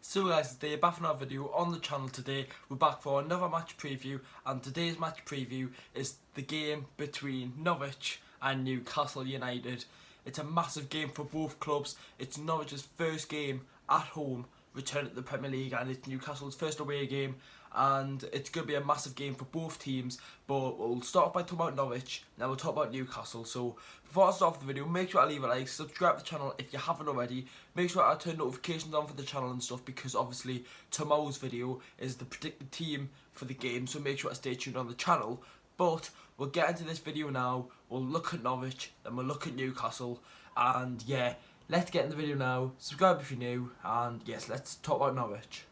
So guys, today back for another video on the channel. Today we're back for another match preview, and today's match preview is the game between Norwich and Newcastle United. It's a massive game for both clubs. It's Norwich's first game at home return to the Premier League, and it's Newcastle's first away game, and it's going to be a massive game for both teams. But we'll start off by talking about Norwich, then we'll talk about Newcastle. So before I start off the video, make sure I leave a like, subscribe to the channel if you haven't already, make sure I turn notifications on for the channel and stuff, because obviously tomorrow's video is the predicted team for the game, so make sure to stay tuned on the channel. But we'll get into this video now. We'll look at Norwich, then we'll look at Newcastle, and yeah, let's get in the video now. Subscribe if you're new, and yes, let's talk about Norwich.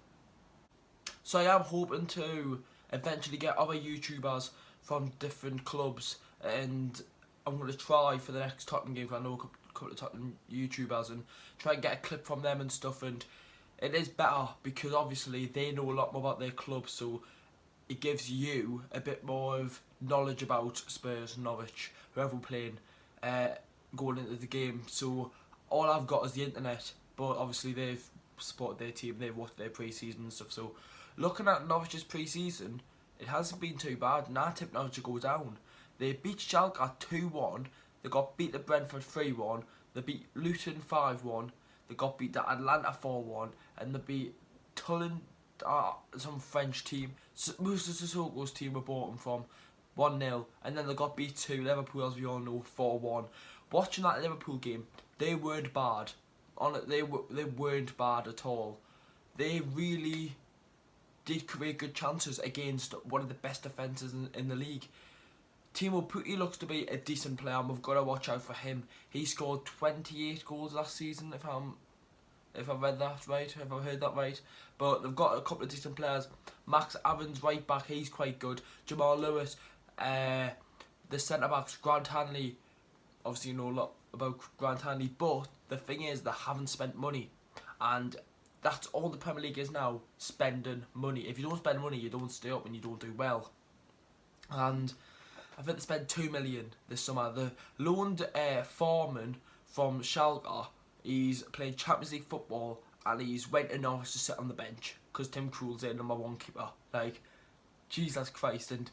So I am hoping to eventually get other YouTubers from different clubs, and I'm going to try for the next Tottenham game, because I know a couple of Tottenham YouTubers, and try and get a clip from them and stuff. And it is better because obviously they know a lot more about their club, so it gives you a bit more of knowledge about Spurs, Norwich, whoever we're playing, going into the game. So all I've got is the internet, but obviously they've supported their team, they've watched their pre-season and stuff. So looking at Norwich's pre-season, it hasn't been too bad, and I tip Norwich to go down. They beat Schalke 2-1, they got beat at Brentford 3-1, they beat Luton 5-1, they got beat at Atlanta 4-1, and they beat Tullin, some French team, Moussa Sissoko's team were bought them from, 1-0, and then they got beat to Liverpool, as we all know, 4-1. Watching that Liverpool game, they weren't bad. They weren't bad at all. They really did create good chances against one of the best defences in the league. Timo Pukki looks to be a decent player, and we've got to watch out for him. He scored 28 goals last season, if I've read that right, if I've heard that right. But they've got a couple of decent players. Max Evans, right back, he's quite good. Jamal Lewis, the centre backs, Grant Hanley. Obviously, you know a lot about Grant Hanley, but the thing is, they haven't spent money, and that's all the Premier League is now: spending money. If you don't spend money, you don't stay up and you don't do well. And I think they spent 2 million this summer. The loaned foreman from Schalke, he's playing Champions League football, and he's went to Norwich to sit on the bench because Tim Krul's their #1 keeper. Like, Jesus Christ. And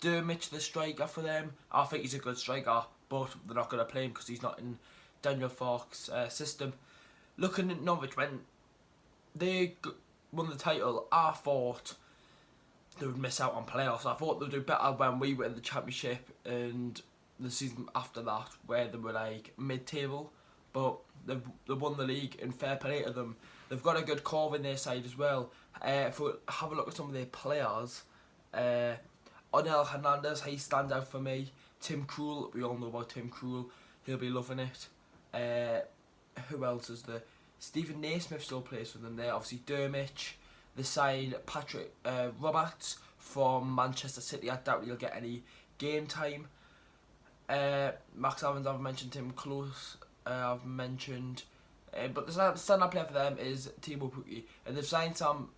Dermich, the striker for them, I think he's a good striker, but they're not going to play him because he's not in Daniel Farke's system. Looking at Norwich, when they won the title, I thought they would miss out on playoffs. I thought they'd do better when we were in the Championship and the season after that, where they were like mid-table, but they won the league, and fair play to them. They've got a good core in their side as well. If we have a look at some of their players, Onel Hernandez, he stands out for me. Tim Krul, we all know about Tim Krul, he'll be loving it. Who else is there? Stephen Naismith still plays for them there. Obviously Dermich. They signed Patrick Roberts from Manchester City. I doubt he'll get any game time. Max Evans, I've mentioned him. Close, I've mentioned. But the standout player for them is Timo Pukki. And they've signed some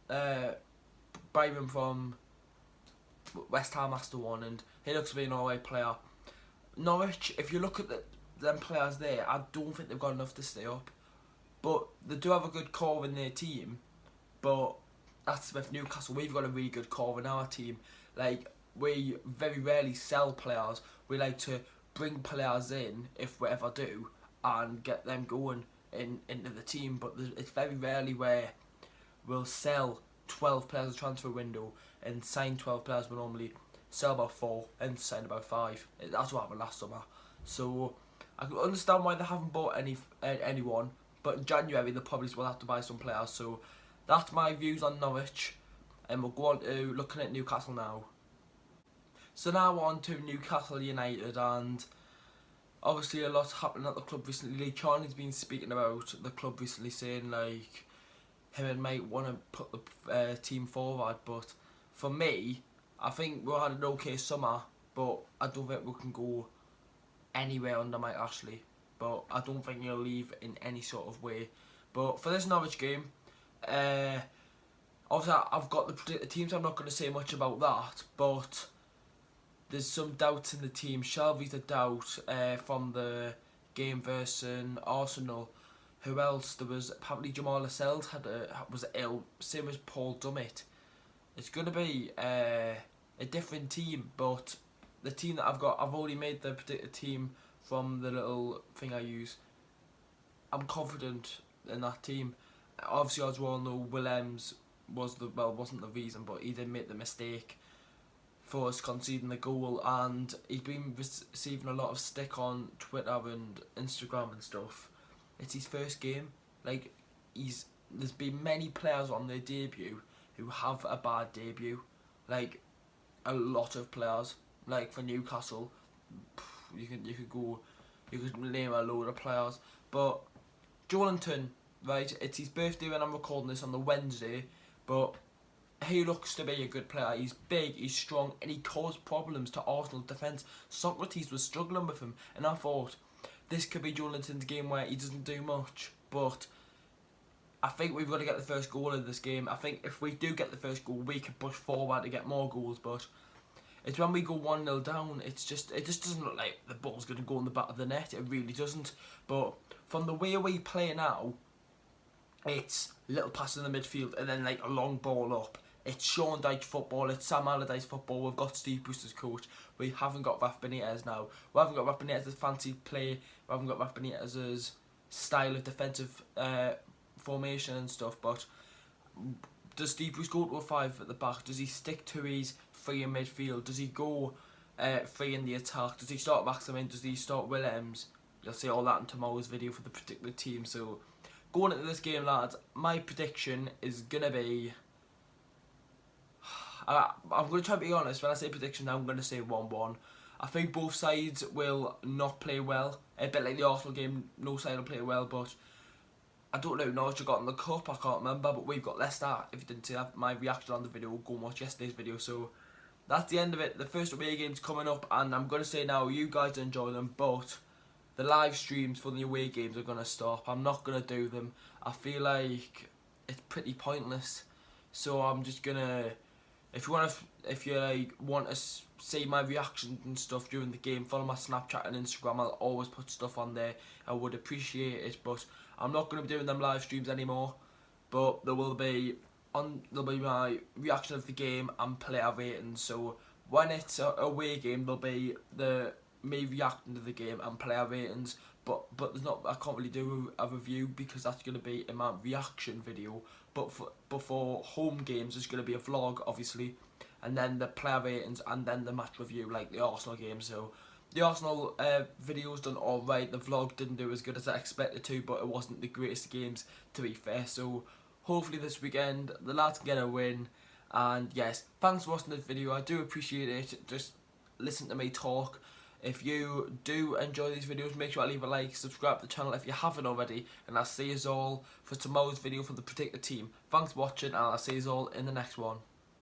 Byron from West Ham Master 1, and he looks to be an alright player. Norwich, if you look at them players there, I don't think they've got enough to stay up. But they do have a good core in their team, but that's with Newcastle. We've got a really good core in our team. Like, we very rarely sell players. We like to bring players in, if we ever do, and get them going into the team. But it's very rarely where we'll sell 12 players in a transfer window and sign 12 players. We'll normally sell about 4 and sign about 5. That's what happened last summer. So I can understand why they haven't bought anyone, but in January they probably will have to buy some players. So that's my views on Norwich, and we'll go on to looking at Newcastle now. So now on to Newcastle United, and obviously a lot's happened at the club recently. Lee Charnley's been speaking about the club recently, saying like him and mate want to put the team forward, but for me, I think we had an okay summer, but I don't think we can go anywhere under Mike Ashley. But I don't think he'll leave in any sort of way. But for this Norwich game, obviously I've got the teams. I'm not going to say much about that, but there's some doubts in the team. Shelby's a doubt from the game versus Arsenal. who else? There was apparently Jamal Lascelles was ill, same as Paul Dummett. It's going to be a different team, but the team that I've already made the particular team from the little thing I use. I'm confident in that team. Obviously, as we all know, Williams wasn't the reason, but he did make the mistake for us conceding the goal, and he's been receiving a lot of stick on Twitter and Instagram and stuff. It's his first game. Like, there's been many players on their debut who have a bad debut. Like, a lot of players. Like for Newcastle, you could name a load of players. But Joelinton, right? It's his birthday when I'm recording this on the Wednesday, but he looks to be a good player. He's big, he's strong, and he caused problems to Arsenal defence. Socrates was struggling with him, and I thought this could be Joelinton's game where he doesn't do much. But I think we've got to get the first goal in this game. I think if we do get the first goal, we can push forward to get more goals. But it's when we go 1-0 down, it just doesn't look like the ball's going to go in the back of the net. It really doesn't. But from the way we play now, it's little pass in the midfield and then like a long ball up. It's Sean Dyche football, it's Sam Allardyce football. We've got Steve Bruce as coach. We haven't got Rafa Benitez now. We haven't got Rafa Benitez's fancy play. We haven't got Rafa Benitez's style of defensive formation and stuff. But does Steve Bruce go to a 5 at the back? Does he stick to his 3 in midfield? Does he go 3 in the attack? Does he start Maximin? Does he start Williams? You'll see all that in tomorrow's video for the particular team. So going into this game, lads, my prediction is going to be... I'm going to try to be honest. When I say prediction, I'm going to say 1-1. I think both sides will not play well. A bit like the Arsenal game, no side will play well, but I don't know. Norwich got in the cup, I can't remember, but we've got Leicester. If you didn't see that, my reaction on the video, go and watch yesterday's video. So that's the end of it. The first away game's coming up, and I'm going to say now, you guys enjoy them, but the live streams for the away games are going to stop. I'm not going to do them. I feel like it's pretty pointless. So I'm just going to... If you want to see my reactions and stuff during the game, follow my Snapchat and Instagram. I'll always put stuff on there. I would appreciate it, but I'm not going to be doing them live streams anymore. But there'll be my reaction of the game and player ratings. So when it's a away game, there'll be me reacting to the game and player ratings. But there's not. I can't really do a review because that's going to be in my reaction video. But for home games, there's going to be a vlog, obviously, and then the player ratings, and then the match review, like the Arsenal game. So the Arsenal video's done alright. The vlog didn't do as good as I expected to, but it wasn't the greatest games, to be fair. So hopefully this weekend the lads can get a win. And yes, thanks for watching this video. I do appreciate it. Just listen to me talk. If you do enjoy these videos, make sure to leave a like, subscribe to the channel if you haven't already, and I'll see you all for tomorrow's video for the particular team. Thanks for watching, and I'll see you all in the next one.